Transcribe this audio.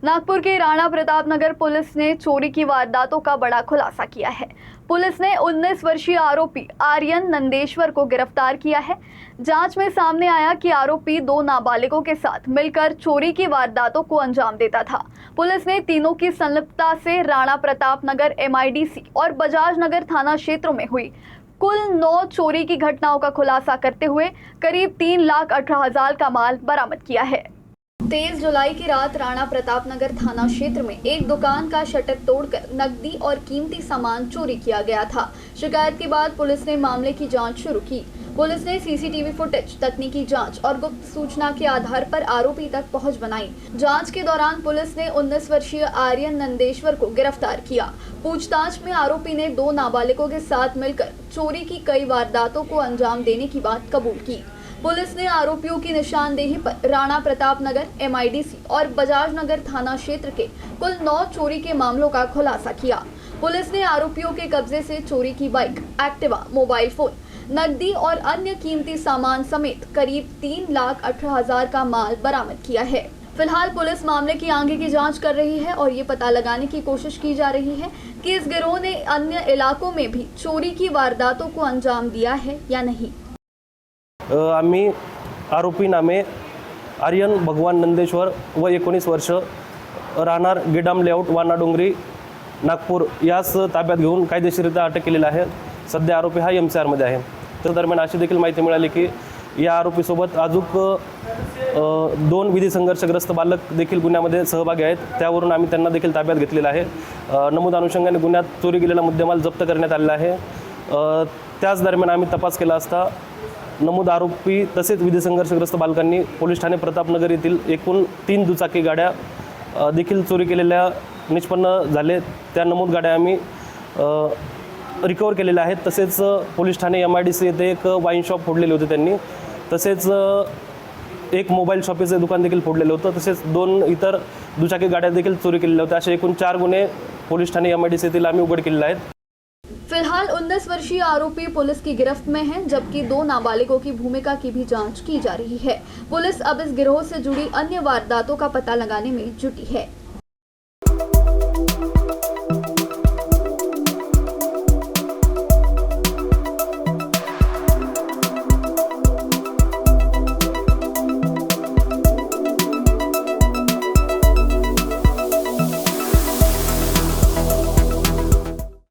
नागपुर के राणा प्रताप नगर पुलिस ने चोरी की वारदातों का बड़ा खुलासा किया है। पुलिस ने 19 वर्षीय आरोपी आर्यन नंदेश्वर को गिरफ्तार किया है। जांच में सामने आया कि आरोपी 2 नाबालिगों के साथ मिलकर चोरी की वारदातों को अंजाम देता था। पुलिस ने तीनों की संलिप्तता से राणा प्रताप नगर MIDC और बजाज नगर थाना क्षेत्रों में हुई कुल 9 चोरी की घटनाओं का खुलासा करते हुए करीब 3,18,000 का माल बरामद किया है। 23 जुलाई की रात राणा प्रताप नगर थाना क्षेत्र में एक दुकान का शटर तोड़कर नकदी और कीमती सामान चोरी किया गया था। शिकायत के बाद पुलिस ने मामले की जांच शुरू की। पुलिस ने CCTV फुटेज, तकनीकी जांच और गुप्त सूचना के आधार पर आरोपी तक पहुंच बनाई। जांच के दौरान पुलिस ने 19 वर्षीय आर्यन नंदेश्वर को गिरफ्तार किया। पूछताछ में आरोपी ने 2 नाबालिगों के साथ मिलकर चोरी की कई वारदातों को अंजाम देने की बात कबूल की। पुलिस ने आरोपियों की निशानदेही पर राणा प्रताप नगर MIDC और बजाज नगर थाना क्षेत्र के कुल 9 चोरी के मामलों का खुलासा किया। पुलिस ने आरोपियों के कब्जे से चोरी की बाइक, एक्टिवा, मोबाइल फोन, नकदी और अन्य कीमती सामान समेत करीब 3,18,000 का माल बरामद किया है। फिलहाल पुलिस मामले की आगे की जांच कर रही है और ये पता लगाने की कोशिश की जा रही है कि इस गिरोह ने अन्य इलाकों में भी चोरी की वारदातों को अंजाम दिया है या नहीं। आम्ही आरोपी नामे आर्यन भगवान नंदेश्वर व 19 वर्ष राहणार गिडाम लेआउट वाना डोंगरी नागपूर यास ताब्यात घेऊन कायदेशीररित्या अटक केलेला आहे। सध्या आरोपी हा MCR मध्ये आहे। त्या दरम्यान अशी देखील माहिती मिळाली की या आरोपीसोबत अजून 2 विधी संघर्षग्रस्त बालक देखील गुन्ह्यामध्ये सहभागी आहेत। त्यावरून आम्ही त्यांना देखील ताब्यात घेतलेला आहे। नमूद अनुषंगाने गुन्ह्यात चोरी केलेला मुद्देमाल जप्त करण्यात आलेला आहे। त्याच दरम्यान आम्ही तपास केला असता नमूद आरोपी तसेच विधी संघर्षग्रस्त बालकांनी पोलीस ठाणे प्रतापनगर येथील एकूण 3 दुचाकी गाड्या देखील चोरी केलेल्या निष्पन्न झाले। त्या नमूद गाड्या आम्ही रिकवर केलेल्या आहेत। तसेच पोलीस ठाणे MIDC येथे एक वाईन शॉप फोडलेले होते त्यांनी, तसेच एक मोबाईल शॉपीचे दुकान देखील फोडलेलं होतं, तसेच 2 इतर दुचाकी गाड्या देखील चोरी केलेल्या होत्या। असे एकूण 4 गुन्हे पोलीस ठाणे MIDC येथील आम्ही उघड केलेले आहेत। फिलहाल 19 वर्षीय आरोपी पुलिस की गिरफ्त में हैं, जबकि 2 नाबालिगों की भूमिका की भी जांच की जा रही है। पुलिस अब इस गिरोह से जुड़ी अन्य वारदातों का पता लगाने में जुटी है।